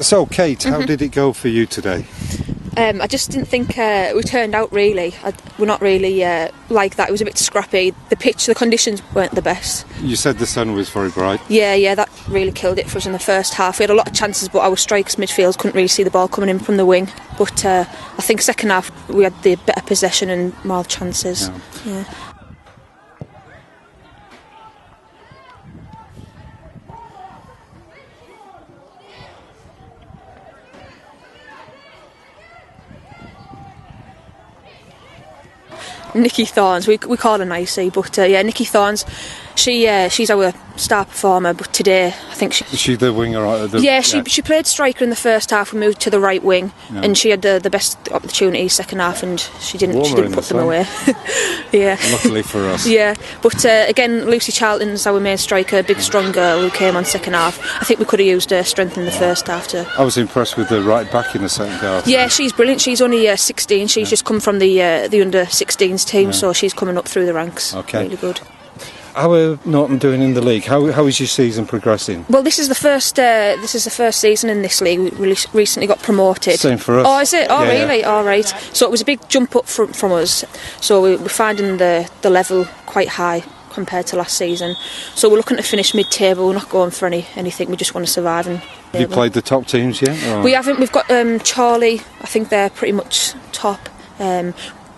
So, Kate, how did it go for you today? I just didn't think we turned out really. We're not really like that. It was a bit scrappy. The pitch, the conditions weren't the best. You said the sun was very bright. Yeah, that really killed it for us in the first half. We had a lot of chances, but our strikers, midfield, couldn't really see the ball coming in from the wing. But I think second half we had the better possession and more chances. Yeah. Nikki Thorns, we call her Nicey, but Nikki Thorns, she's our star performer, but today I think Is she the winger? She played striker in the first half. We moved to the right wing, and she had the best opportunities second half, and she didn't put them away. Yeah. Luckily for us. Yeah, but again, Lucy Charlton's our main striker, big strong girl who came on second half. I think we could have used her strength in the first half too. I was impressed with the right back in the second half. Yeah, she's brilliant. She's only 16. She's just come from the under 16s team, so she's coming up through the ranks. Okay. Really good. How are Norton doing in the league? How is your season progressing? Well, this is the first season in this league. We recently got promoted. Same for us. Oh, is it? Oh, yeah, really? Yeah. All right. So it was a big jump up from us. So we're finding the level quite high compared to last season. So we're looking to finish mid-table. We're not going for anything. We just want to survive. And have you played the top teams yet? Or? We haven't. We've got Charlie. I think they're pretty much top.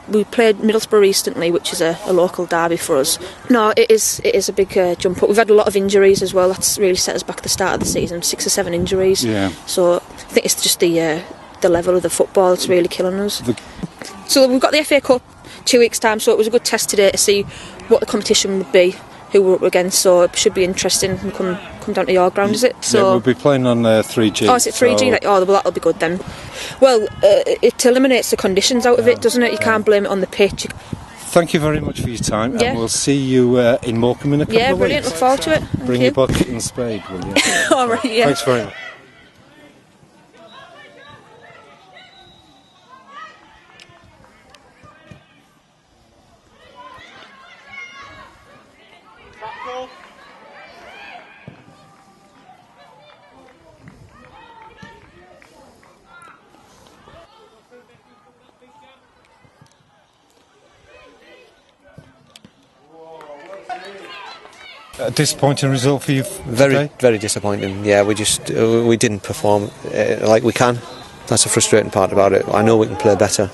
We played Middlesbrough recently, which is a local derby for us. No, it is a big jump up. We've had a lot of injuries as well. That's really set us back at the start of the season. 6 or 7 injuries. Yeah. So I think it's just the level of the football that's really killing us. So we've got the FA Cup 2 weeks' time. So it was a good test today to see what the competition would be, who we're up against. So it should be interesting. We come down to your ground, is it? So we'll be playing on 3G. Oh, is it 3G? So... well, that'll be good then. Well, it eliminates the conditions out of it, doesn't it? You can't blame it on the pitch. Thank you very much for your time, and we'll see you in Morecambe in a couple of weeks. Yeah, brilliant. Look forward to it. Bring your bucket and spade, will you? All right, yeah. Thanks very much. A disappointing result for you today? Very disappointing. Yeah, we didn't perform like we can. That's the frustrating part about it. I know we can play better.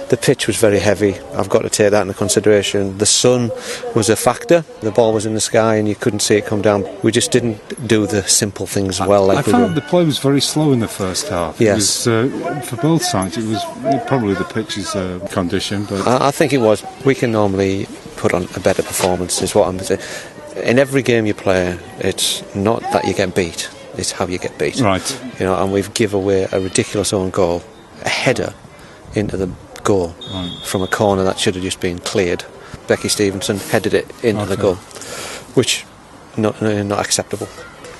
The pitch was very heavy. I've got to take that into consideration. The sun was a factor. The ball was in the sky and you couldn't see it come down. We just didn't do the simple things well. I found the play was very slow in the first half. Yes. It was, for both sides, it was probably the pitch's condition. But I think it was. We can normally put on a better performance, is what I'm saying. In every game you play, it's not that you get beat, it's how you get beat. Right. You know, and we've given away a ridiculous own goal, a header into the goal from a corner that should have just been cleared. Becky Stevenson headed it into the goal, which not acceptable.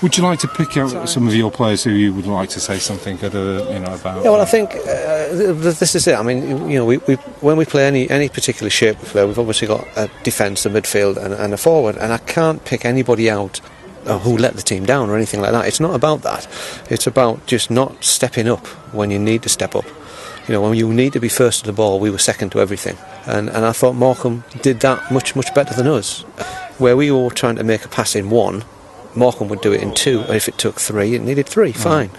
Would you like to pick out some of your players who you would like to say something about? Yeah, well, I think this is it. I mean, we when we play any particular shape of play, we've obviously got a defence, a midfield, and a forward, and I can't pick anybody out who let the team down or anything like that. It's not about that. It's about just not stepping up when you need to step up. When you need to be first to the ball, we were second to everything, and I thought Morecambe did that much better than us. Where we were trying to make a pass in 1. Morecambe would do it in 2, and if it took 3, it needed 3, fine.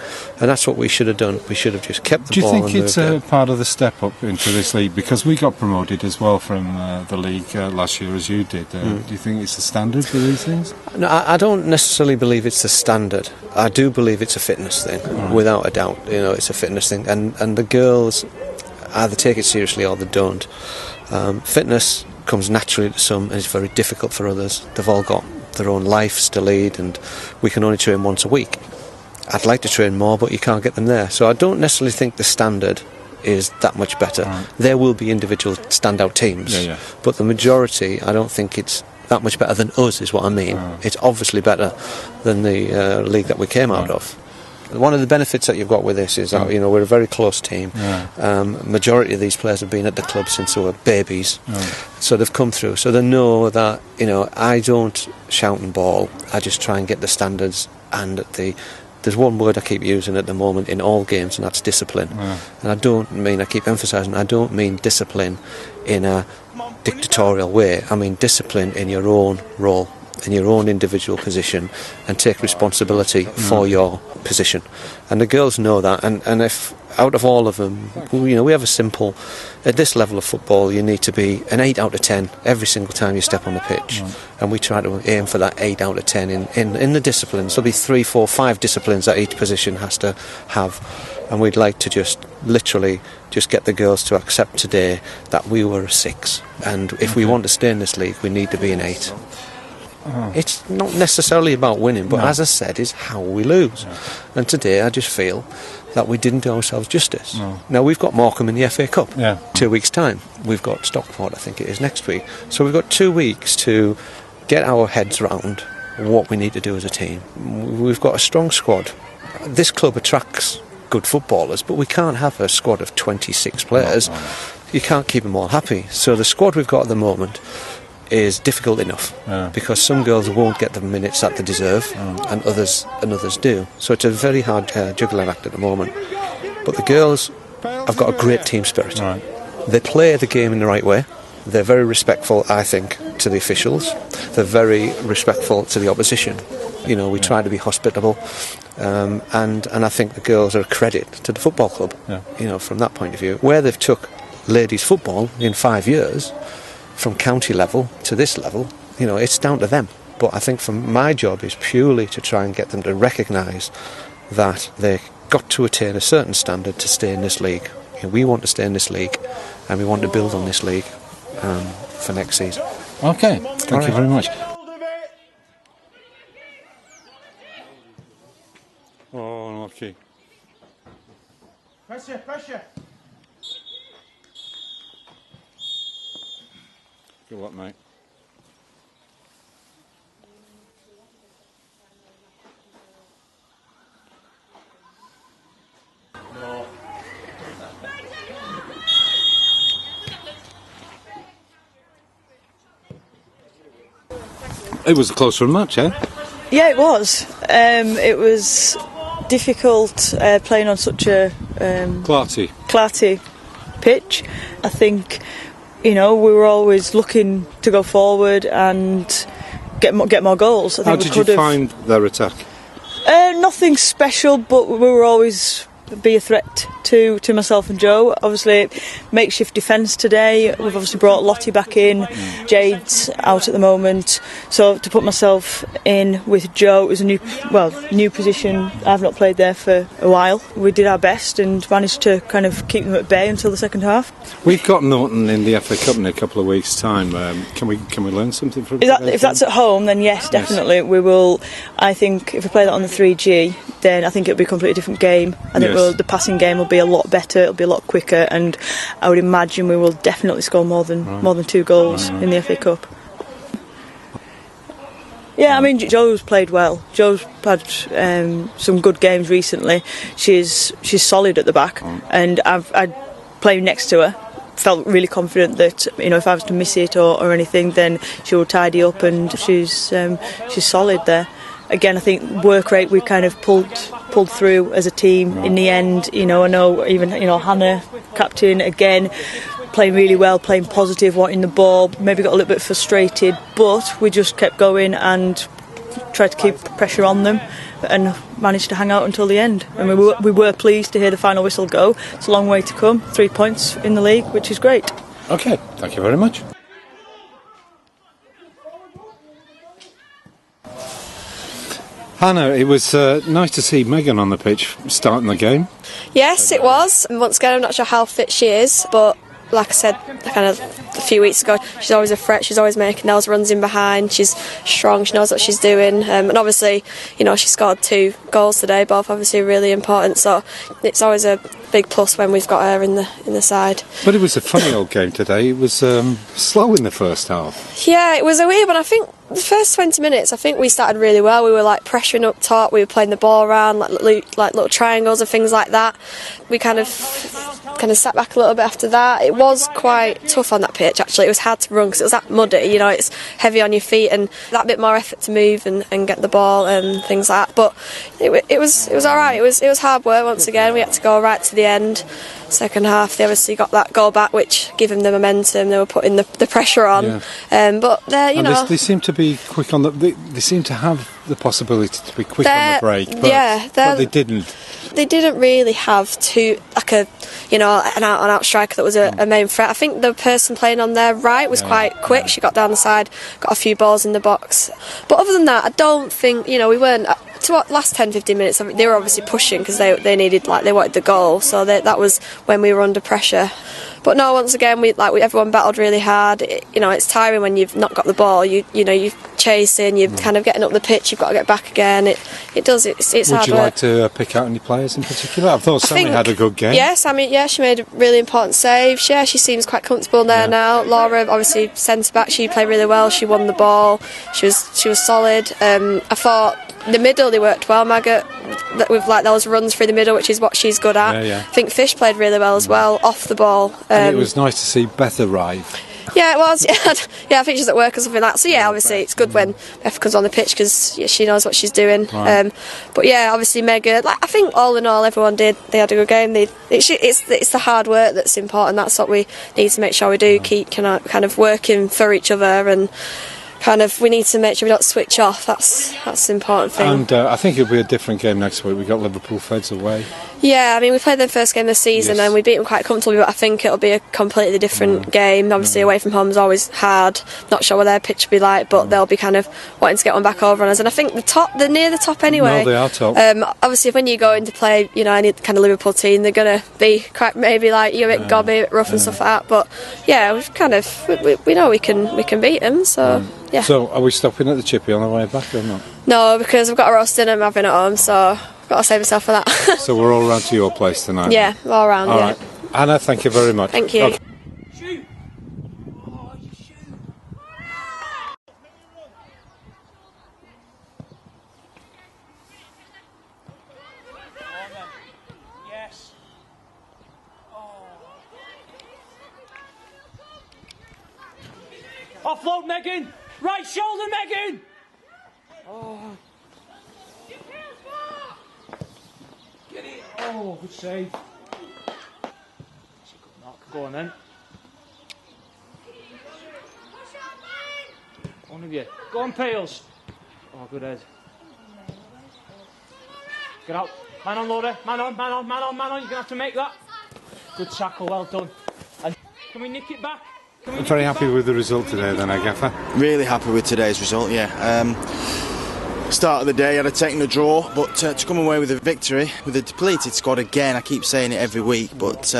And that's what we should have done. We should have just kept the ball. Do you think it's part of the step up into this league? Because we got promoted as well from the league last year, as you did. Do you think it's the standard for these things? No, I don't necessarily believe it's the standard. I do believe it's a fitness thing, without a doubt. It's a fitness thing. And the girls either take it seriously or they don't. Fitness comes naturally to some and it's very difficult for others. They've all got their own lives to lead, and we can only train once a week. I'd like to train more, but you can't get them there. So I don't necessarily think the standard is that much better. There will be individual standout teams, but the majority, I don't think it's that much better than us, is what I mean. It's obviously better than the league that we came out of. One of the benefits that you've got with this is that we're a very close team. Majority of these players have been at the club since they were babies, so they've come through. So they know that I don't shout and ball. I just try and get the standards and the there's one word I keep using at the moment in all games, and that's discipline. Yeah. And I keep emphasising, I don't mean discipline in a dictatorial way. I mean discipline in your own role, in your own individual position, and take responsibility for your position. And the girls know that, and if out of all of them, we have a simple, at this level of football you need to be an 8 out of 10 every single time you step on the pitch, and we try to aim for that 8 out of 10 in the disciplines. There'll be 3, 4, 5 disciplines that each position has to have, and we'd like to just literally just get the girls to accept today that we were a 6, and if we want to stay in this league we need to be an 8. It's not necessarily about winning, but as I said, it's how we lose. And today I just feel that we didn't do ourselves justice. Now we've got Morecambe in the FA Cup 2 weeks' time. We've got Stockport, I think it is, next week. So we've got 2 weeks to get our heads round what we need to do as a team. We've got a strong squad. This club attracts good footballers, but we can't have a squad of 26 players. You can't keep them all happy. So the squad we've got at the moment is difficult enough because some girls won't get the minutes that they deserve, and others do. So it's a very hard juggling act at the moment. But the girls have got a great team spirit. They play the game in the right way. They're very respectful, I think, to the officials. They're very respectful to the opposition. We try to be hospitable, and I think the girls are a credit to the football club. From that point of view, where they've took ladies football in 5 years, from county level to this level, it's down to them. But I think my job is purely to try and get them to recognise that they've got to attain a certain standard to stay in this league. We want to stay in this league, and we want to build on this league for next season. Okay, thank you very much. Oh, unlucky. Pressure. Good luck, mate. No. It was a closer match, eh? Yeah, it was. It was difficult playing on such a clarty pitch. I think we were always looking to go forward and get more goals. How did you find their attack? Nothing special, but we were always be a threat to myself and Joe. Obviously, makeshift defence today. We've obviously brought Lottie back in. Jade's out at the moment. So to put myself in with Joe, it was a new position. I've not played there for a while. We did our best and managed to kind of keep them at bay until the second half. We've got Norton in the FA Cup in a couple of weeks' time. Can we learn something from it? If that's at home, then yes, definitely. We will. I think if we play that on the 3G, then I think it'll be a completely different game. I think the passing game will be a lot better, it'll be a lot quicker, and I would imagine we will definitely score more than 2 goals in the FA Cup. Yeah, I mean, Jo's played well. Jo's had some good games recently. She's solid at the back, and I'd playing next to her. Felt really confident that if I was to miss it or anything, then she will tidy up, and she's solid there. Again, I think work rate we kind of pulled through as a team in the end. I know even Hannah, captain, again playing really well, playing positive, wanting the ball. Maybe got a little bit frustrated, but we just kept going and tried to keep pressure on them, and managed to hang out until the end. And we were pleased to hear the final whistle go. It's a long way to come. 3 points in the league, which is great. Okay, thank you very much. Hannah, it was nice to see Megan on the pitch starting the game. Yes, it was. Once again, I'm not sure how fit she is, but like I said kind of a few weeks ago, she's always a threat, she's always making those runs in behind, she's strong, she knows what she's doing, and obviously she scored 2 goals today, both obviously really important, so it's always a big plus when we've got her in the side. But it was a funny old game today. It was slow in the first half. Yeah, it was a weird one. I think the first 20 minutes, I think we started really well. We were like pressuring up top, we were playing the ball around, like little triangles and things like that. We kind of sat back a little bit after that. It was quite tough on that pitch actually. It was hard to run because it was that muddy, you know, it's heavy on your feet and that bit more effort to move and get the ball and things like that. But it was alright. It was hard work once again. We had to go right to the end. Second half they obviously got that goal back which gave them the momentum. They were putting the pressure on. But they seem to be quick on they seem to have the possibility to be quick on the break, but they didn't. They didn't really have an out striker that was a main threat. I think the person playing on their right was quite quick. She got down the side, got a few balls in the box. But other than that, I don't think, we weren't. Last 10-15 minutes, they were obviously pushing because they needed, they wanted the goal. So that was when we were under pressure. But no, once again, everyone battled really hard. It's tiring when you've not got the ball. You're chasing, you're kind of getting up the pitch. You've got to get back again. It's hard work. Would you like to pick out any players in particular? I thought Sammy had a good game. Yeah, Sammy. Yeah, she made a really important save. She seems quite comfortable there now. Laura, obviously centre back, she played really well. She won the ball. She was solid. I thought the middle they worked well, Maggot, with those runs through the middle, which is what she's good at. I think Fish played really well as well off the ball. And it was nice to see Beth arrive. Yeah, it was. Yeah, I think she's at work or something like that. So yeah, obviously it's good when Beth comes on the pitch because she knows what she's doing. Right. But yeah, obviously Megan. I think all in all, everyone did. They had a good game. It's the hard work that's important. That's what we need to make sure we do. Keep kind of working for each other and. We need to make sure we don't switch off. That's the important thing. And I think it'll be a different game next week. We got Liverpool Feds away. Yeah, I mean we played their first game this season and we beat them quite comfortably. But I think it'll be a completely different game. Obviously, away from home is always hard. Not sure what their pitch will be like, but they'll be kind of wanting to get one back over on us. And I think they're near the top anyway. No, they are top. Obviously, when you go in to play, any kind of Liverpool team, they're going to be quite maybe a bit gobby, a bit rough and stuff like that. But yeah, we know we can beat them. So. Yeah. So, are we stopping at the Chippy on the way back or not? No, because I've got a roasting and I'm having it at home, so I've got to save myself for that. So we're all round to your place tonight? Yeah, all round, all right. Anna, thank you very much. Thank you. Okay. Shoot! Yes. Offload, Megan! Right shoulder, Megan! Oh. Get it! Oh, good save. Go on then. One of you. Go on, Pales. Oh, good head. Get out. Man on, Laura. Man on. You're going to have to make that. Good tackle, well done. And can we nick it back? I'm very happy with the result today then, Agatha. Really happy with today's result, yeah. Start of the day, I'd have taken a draw, but to come away with a victory, with a depleted squad again, I keep saying it every week, but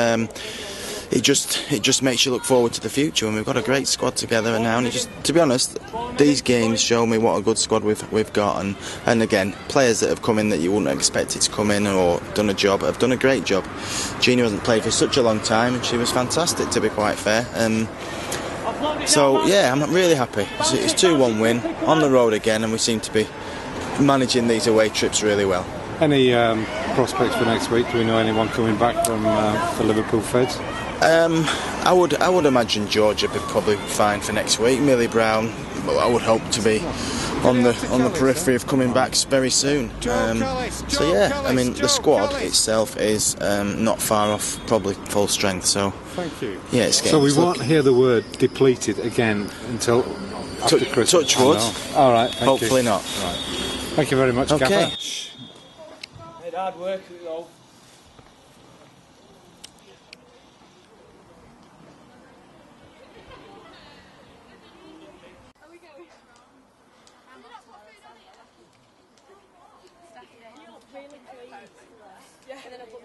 it just makes you look forward to the future, and we've got a great squad together now, and to be honest, these games show me what a good squad we've got, and again, players that have come in that you wouldn't have expected to come in or done a job, have done a great job. Gina hasn't played for such a long time, and she was fantastic, to be quite fair. So yeah, I'm really happy. It's 2-1 win, on the road again, and we seem to be managing these away trips really well. Any prospects for next week? Do we know anyone coming back from the Liverpool Feds? I would imagine Georgia would be probably fine for next week. Millie Brown, I would hope to be on the periphery of coming back very soon. So yeah, I mean the squad itself is not far off, probably full strength. So thank you. Yeah, it's getting. So we won't hear the word depleted again until after Christmas. Touch wood. All right. Hopefully not. Right. Thank you very much, Okay. Gaffer. Made hard work though. Yeah, and then I put